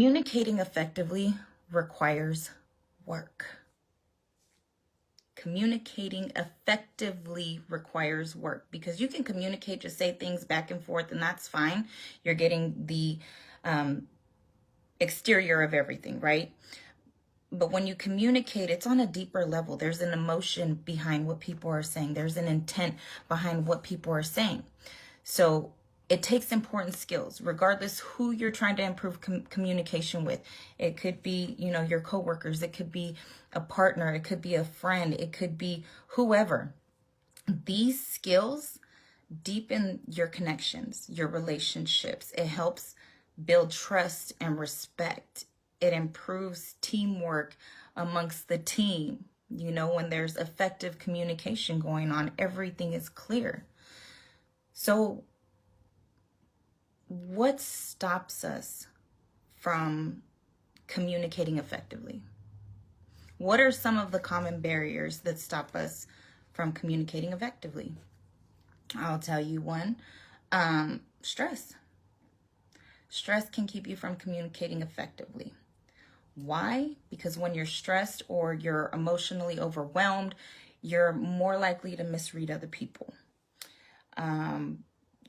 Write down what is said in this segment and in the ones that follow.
Communicating effectively requires work. Communicating effectively requires work, because you can communicate, just say things back and forth, and that's fine. You're getting the exterior of everything, right? But when you communicate, it's on a deeper level. There's an emotion behind what people are saying. There's an intent behind what people are saying. So it takes important skills, regardless who you're trying to improve communication with. It could be, your coworkers. It could be a partner. It could be a friend. It could be whoever. These skills deepen your connections, your relationships. It helps build trust and respect. It improves teamwork amongst the team. When there's effective communication going on, everything is clear. So what stops us from communicating effectively? What are some of the common barriers that stop us from communicating effectively? I'll tell you one. Stress. Stress can keep you from communicating effectively. Why? Because when you're stressed or you're emotionally overwhelmed, you're more likely to misread other people.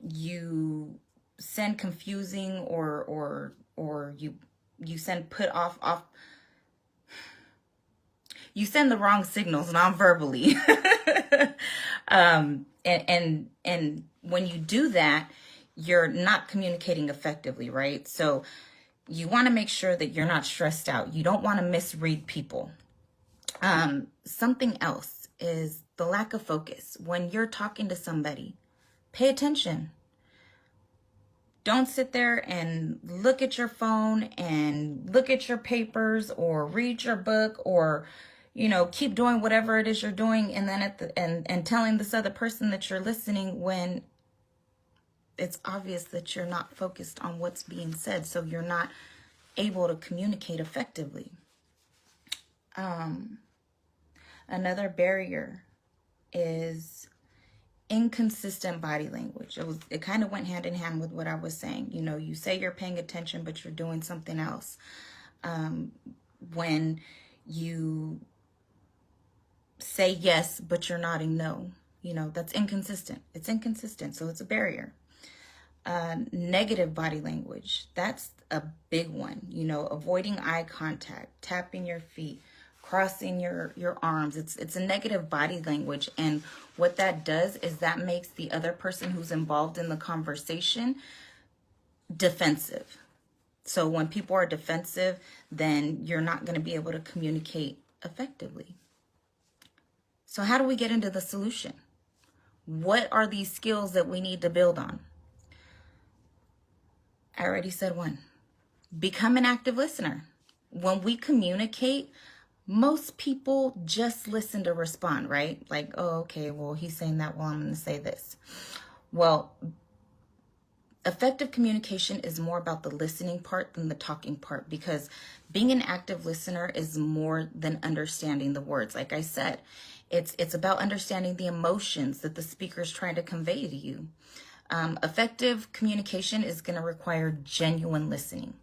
You send confusing or you send you send the wrong signals non-verbally. And when you do that, you're not communicating effectively, right? So you want to make sure that you're not stressed out. You don't want to misread people. Something else is the lack of focus. When you're talking to somebody, pay attention. Don't sit there and look at your phone and look at your papers or read your book or, keep doing whatever it is you're doing, and then and telling this other person that you're listening when it's obvious that you're not focused on what's being said, so you're not able to communicate effectively. Another barrier is inconsistent body language. It kind of went hand in hand with what I was saying. You say you're paying attention, but you're doing something else. When you say yes, but you're nodding no, that's inconsistent. It's inconsistent, so it's a barrier. Negative body language. That's a big one. Avoiding eye contact, tapping your feet, crossing your arms. It's a negative body language. And what that does is that makes the other person who's involved in the conversation defensive. So when people are defensive, then you're not going to be able to communicate effectively. So how do we get into the solution? What are these skills that we need to build on? I already said one. Become an active listener. When we communicate, most people just listen to respond, right? Like, oh, okay, well, he's saying that, well, I'm going to say this. Well, effective communication is more about the listening part than the talking part, because being an active listener is more than understanding the words. Like I said, it's about understanding the emotions that the speaker is trying to convey to you. Effective communication is going to require genuine listening,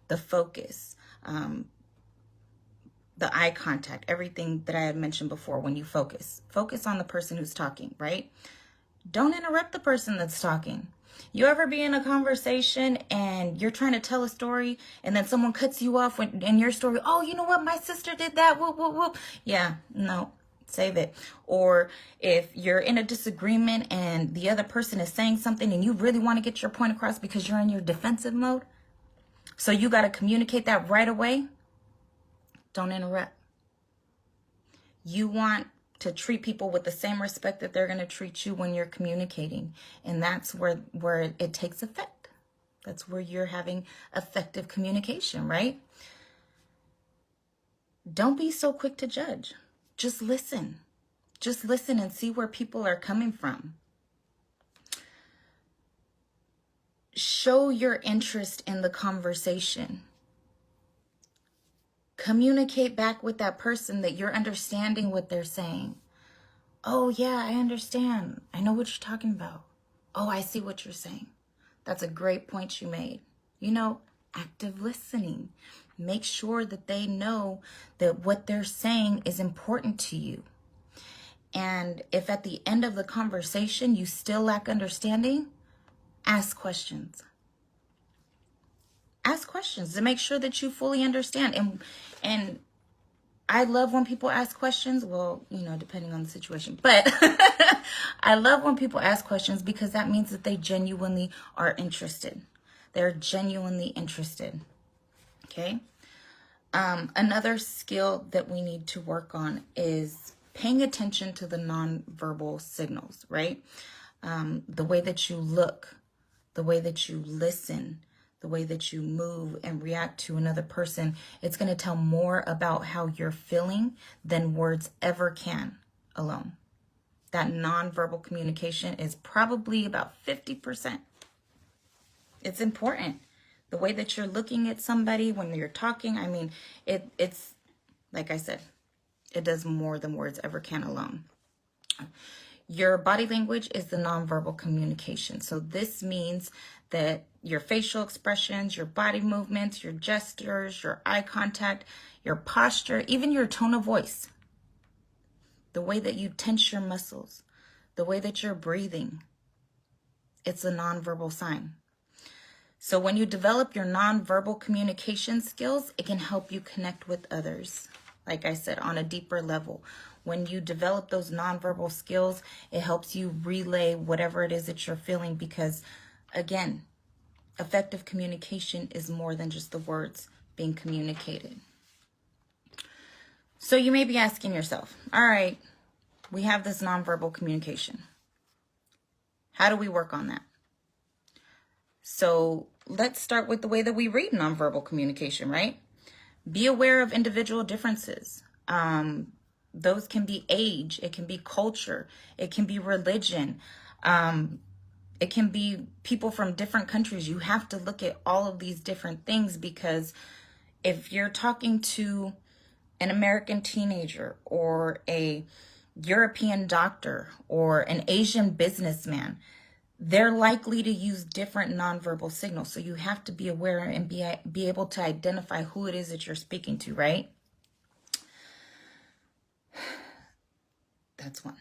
the focus, the eye contact, everything that I had mentioned before. When you focus on the person who's talking, right? Don't interrupt the person that's talking. You ever be in a conversation and you're trying to tell a story and then someone cuts you off in your story? Oh, you know what? My sister did that. Whoop, whoop, whoop. Yeah, no, save it. Or if you're in a disagreement and the other person is saying something and you really want to get your point across because you're in your defensive mode, so you got to communicate that right away. Don't interrupt. You want to treat people with the same respect that they're going to treat you when you're communicating. And that's where it takes effect. That's where you're having effective communication, right? Don't be so quick to judge. Just listen. Just listen and see where people are coming from. Show your interest in the conversation. Communicate back with that person that you're understanding what they're saying. Oh, yeah, I understand. I know what you're talking about. Oh, I see what you're saying. That's a great point you made. active listening. Make sure that they know that what they're saying is important to you. And if at the end of the conversation you still lack understanding, ask questions. Ask questions to make sure that you fully understand. And I love when people ask questions. Well, depending on the situation. But I love when people ask questions because that means that they genuinely are interested. They're genuinely interested. Okay? Another skill that we need to work on is paying attention to the nonverbal signals, right? The way that you look, the way that you listen, the way that you move and react to another person. It's going to tell more about how you're feeling than words ever can alone. That nonverbal communication is probably about 50%. It's important. The way that you're looking at somebody when you're talking, I mean, it's like I said, it does more than words ever can alone. Your body language is the nonverbal communication. So this means that your facial expressions, your body movements, your gestures, your eye contact, your posture, even your tone of voice, the way that you tense your muscles, the way that you're breathing, it's a nonverbal sign. So when you develop your nonverbal communication skills, it can help you connect with others. Like I said, on a deeper level. When you develop those nonverbal skills, it helps you relay whatever it is that you're feeling because, again, effective communication is more than just the words being communicated. So you may be asking yourself, all right, we have this nonverbal communication. How do we work on that? So let's start with the way that we read nonverbal communication, right? Be aware of individual differences. Those can be age, it can be culture, it can be religion, it can be people from different countries. You have to look at all of these different things because if you're talking to an American teenager or a European doctor or an Asian businessman, they're likely to use different nonverbal signals. So you have to be aware and be able to identify who it is that you're speaking to, right? That's one.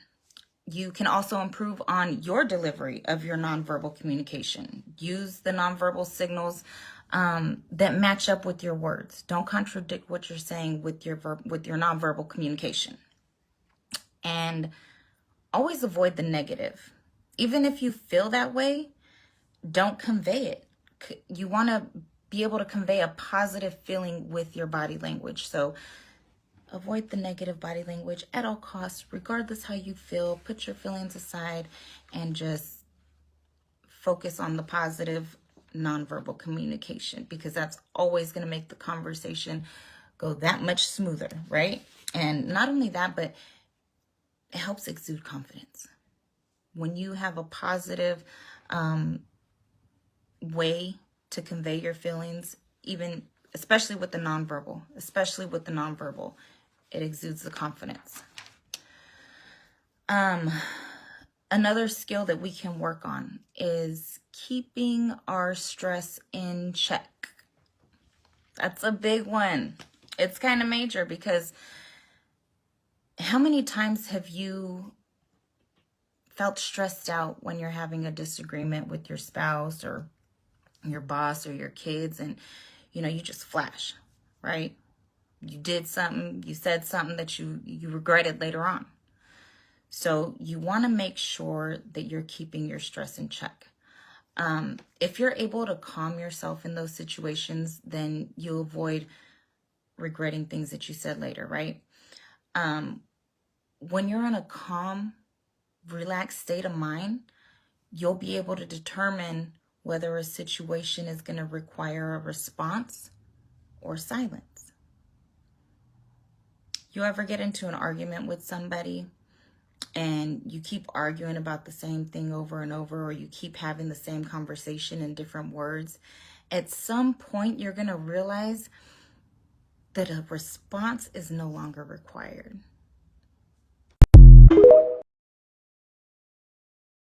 You can also improve on your delivery of your nonverbal communication. Use the nonverbal signals that match up with your words. Don't contradict what you're saying with your nonverbal communication. And always avoid the negative. Even if you feel that way, don't convey it. You want to be able to convey a positive feeling with your body language. So avoid the negative body language at all costs, regardless how you feel. Put your feelings aside and just focus on the positive nonverbal communication because that's always going to make the conversation go that much smoother, right? And not only that, but it helps exude confidence. When you have a positive way to convey your feelings, especially with the nonverbal, it exudes the confidence. Another skill that we can work on is keeping our stress in check. That's a big one. It's kind of major because how many times have you felt stressed out when you're having a disagreement with your spouse or your boss or your kids and, you just flash, right? You did something, you said something that you regretted later on. So you want to make sure that you're keeping your stress in check. If you're able to calm yourself in those situations, then you'll avoid regretting things that you said later, right? When you're in a calm, relaxed state of mind, you'll be able to determine whether a situation is going to require a response or silence. You ever get into an argument with somebody and you keep arguing about the same thing over and over, or you keep having the same conversation in different words? At some point, you're going to realize that a response is no longer required.